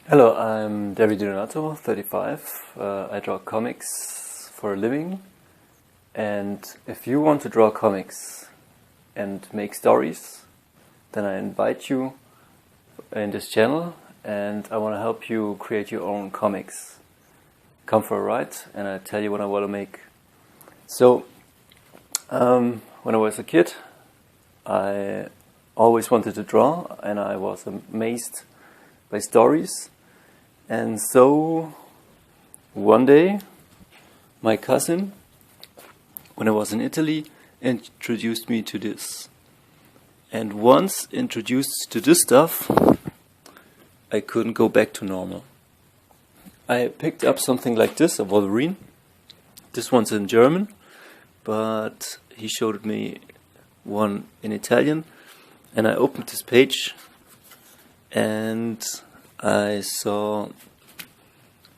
Hello, I'm Dario 35. I draw comics for a living. And if you want to draw comics and make stories, then I invite you in this channel and I want to help you create your own comics. Come for a ride and I tell you what I want to make. So, when I was a kid, I always wanted to draw and I was amazed by stories. And so one day my cousin, when I was in Italy, introduced me to this. And once introduced to this stuff, I couldn't go back to normal. I picked up something like this, a Wolverine. This one's in German, but he showed me one in Italian. And I opened this page and I saw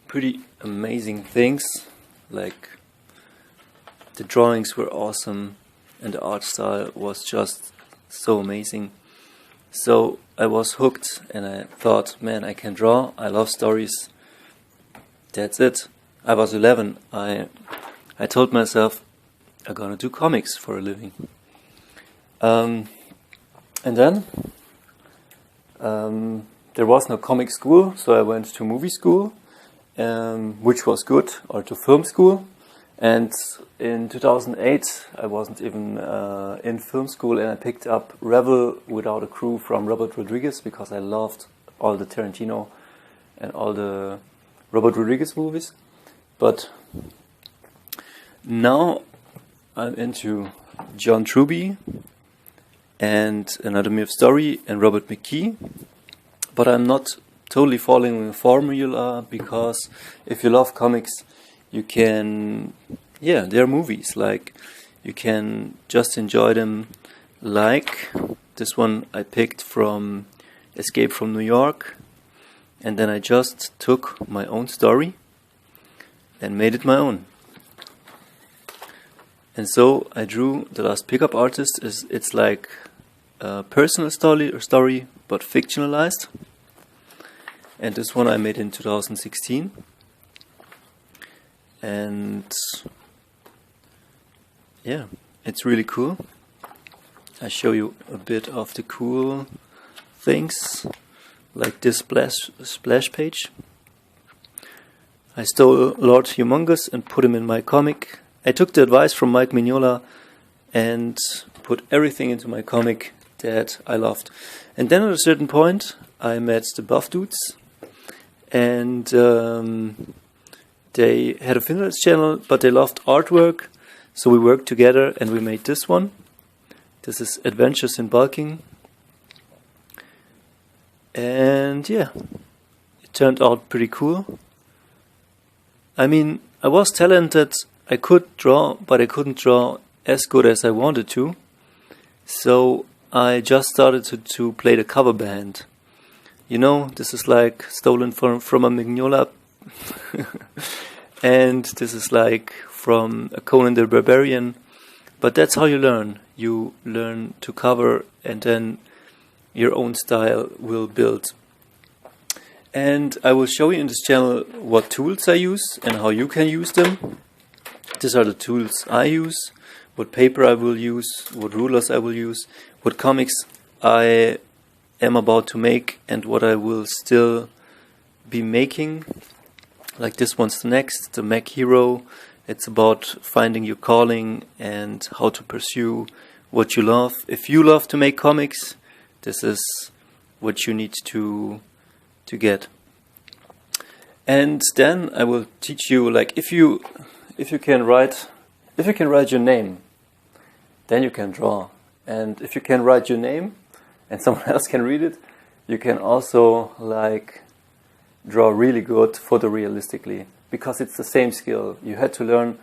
pretty amazing things, like the drawings were awesome and the art style was just so amazing. So I was hooked and I thought, man, I can draw, I love stories, that's it. I was 11, I told myself I'm gonna do comics for a living. And then there was no comic school, so I went to movie school, which was good, or to film school. And in 2008, I wasn't even in film school, and I picked up Rebel Without a Crew from Robert Rodriguez because I loved all the Tarantino and all the Robert Rodriguez movies. But now I'm into John Truby and Anatomy of Story and Robert McKee. But I'm not totally following the formula because if you love comics, you can, they're movies. Like, you can just enjoy them. Like this one I picked from Escape from New York. And then I just took my own story and made it my own. And so I drew The Last Pickup Artist. It's like a personal story, but fictionalized. And this one I made in 2016. And yeah, it's really cool. I show you a bit of the cool things, like this splash page. I stole Lord Humongous and put him in my comic. I took the advice from Mike Mignola and put everything into my comic that I loved. And then at a certain point I met the Buff Dudes, and they had a fitness channel, but they loved artwork, so we worked together and we made this one. This is Adventures in Bulking, and yeah, it turned out pretty cool. I mean, I was talented, I could draw, but I couldn't draw as good as I wanted to, so I just started to play the cover band. You know, this is like stolen from a Mignola and this is like from a Conan the Barbarian. But that's how you learn. You learn to cover and then your own style will build. And I will show you in this channel what tools I use and how you can use them. These are the tools I use, what paper I will use, what rulers I will use, what comics I am about to make and what I will still be making. Like this one's the next, the Mac Hero. It's about finding your calling and how to pursue what you love. If you love to make comics, this is what you need to get. And then I will teach you, like, if you can write your name, then you can draw. And if you can write your name and someone else can read it, you can also like draw really good photorealistically, because it's the same skill. You had to learn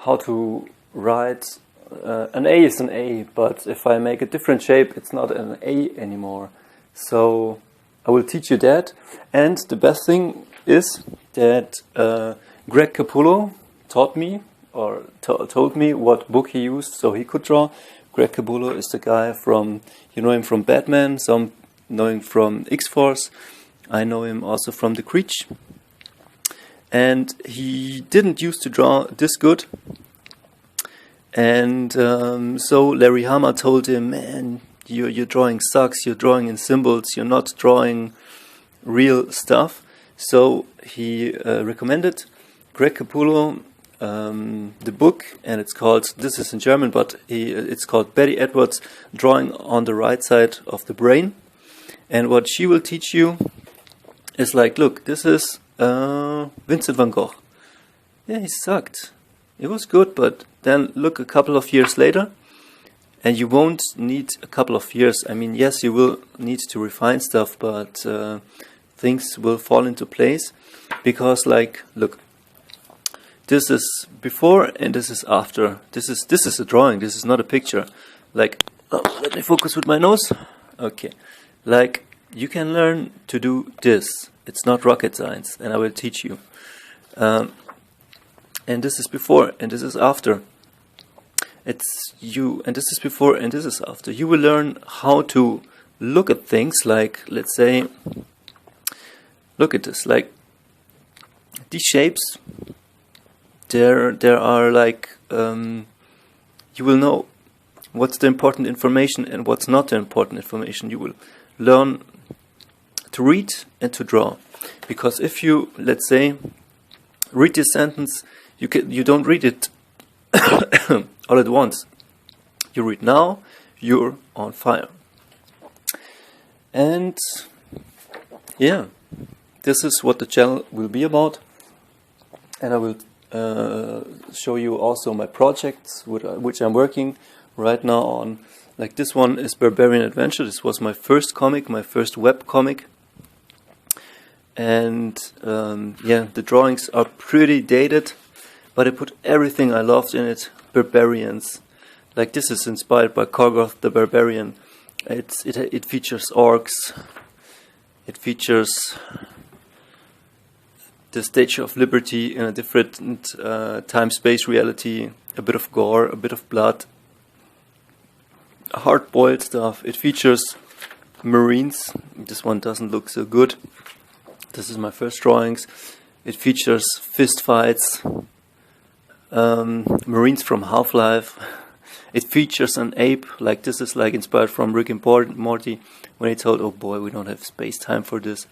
how to write. An A is an A, but if I make a different shape, it's not an A anymore. So I will teach you that. And the best thing is that Greg Capullo taught me, or told me what book he used so he could draw. Greg Capullo is the guy from, you know him from Batman, some know him from X-Force. I know him also from the Creech. And he didn't used to draw this good. And so Larry Hama told him, man, your drawing sucks, you're drawing in symbols, you're not drawing real stuff. So he recommended Greg Capullo the book, and it's called, this is in German, but it's called Betty Edwards, Drawing on the Right Side of the Brain. And what she will teach you is like, look, this is Vincent van Gogh. Yeah, he sucked. It was good, but then look a couple of years later, and you won't need a couple of years. I mean, yes, you will need to refine stuff, but things will fall into place. Because, like, look, this is before and this is after. This is a drawing. This is not a picture. Like, oh, let me focus with my nose. Okay, like you can learn to do this. It's not rocket science, and I will teach you. And this is before and this is after. It's you, and this is before and this is after. You will learn how to look at things like, let's say, look at this, like these shapes. There are like, you will know what's the important information and what's not the important information. You will learn to read and to draw. Because if you, let's say, read this sentence, you don't read it all at once. You read now, you're on fire. And yeah, this is what the channel will be about. And I will show you also my projects which I'm working right now on. Like this one is Barbarian Adventure. This was my first comic, my first web comic. And yeah, the drawings are pretty dated, but I put everything I loved in it. Barbarians, like this is inspired by Korgoth the Barbarian. It features orcs. It features the Statue of Liberty in a different time-space reality. A bit of gore, a bit of blood, hard-boiled stuff. It features Marines. This one doesn't look so good. This is my first drawings. It features fist fights. Marines from Half-Life. It features an ape, like this is like inspired from Rick and Morty, when he told, oh boy, we don't have space time for this.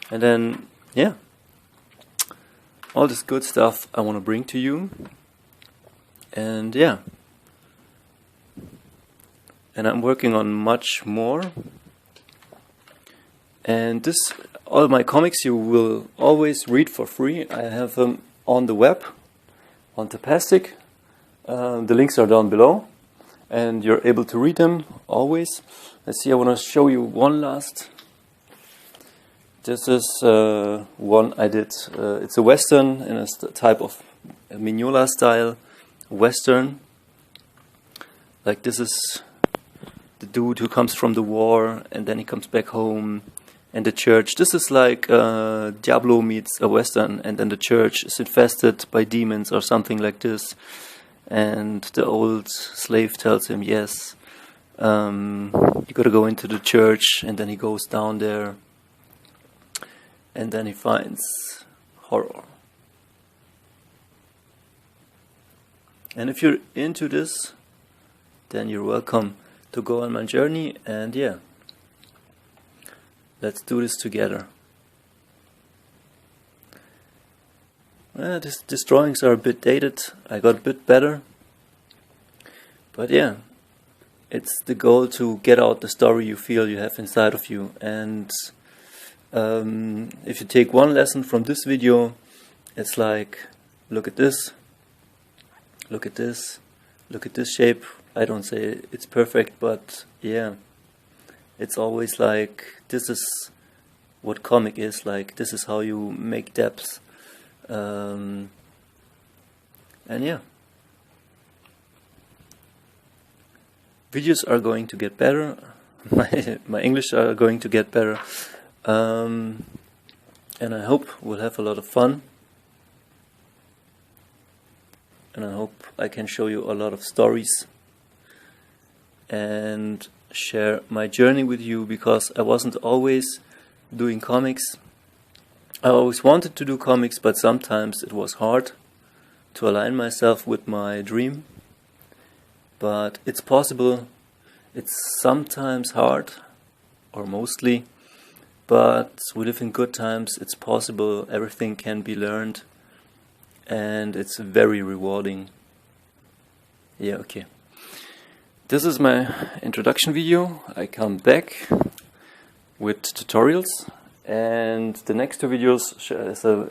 And then, yeah, all this good stuff I want to bring to you. And yeah, and I'm working on much more. And this, all my comics you will always read for free. I have them on the web, on Tapastic. The links are down below, and you're able to read them always. Let's see, I want to show you one last. This is one I did. It's a Western in a type of Mignola style Western. Like this is the dude who comes from the war and then he comes back home. And the church, this is like Diablo meets a Western, and then the church is infested by demons or something like this. And the old slave tells him, yes, you gotta go into the church, and then he goes down there, and then he finds horror. And if you're into this, then you're welcome to go on my journey, and yeah. Let's do this together. These drawings are a bit dated. I got a bit better. But yeah, it's the goal to get out the story you feel you have inside of you. And if you take one lesson from this video, it's like, look at this. Look at this. Look at this shape. I don't say it's perfect, but yeah. It's always like, this is what comic is like, this is how you make depth. And yeah. Videos are going to get better. My English are going to get better. And I hope we'll have a lot of fun. And I hope I can show you a lot of stories. And share my journey with you, because I wasn't always doing comics. I always wanted to do comics, but sometimes it was hard to align myself with my dream. But it's possible. It's sometimes hard, or mostly, but we live in good times. It's possible. Everything can be learned, and it's very rewarding. Yeah, okay. This is my introduction video. I come back with tutorials, and the next two videos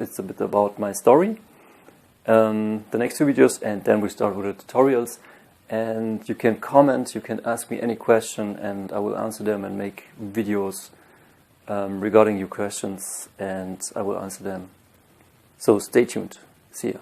it's a bit about my story. The next two videos, and then we start with the tutorials. And you can comment, you can ask me any question, and I will answer them and make videos regarding your questions, and I will answer them. So stay tuned. See ya.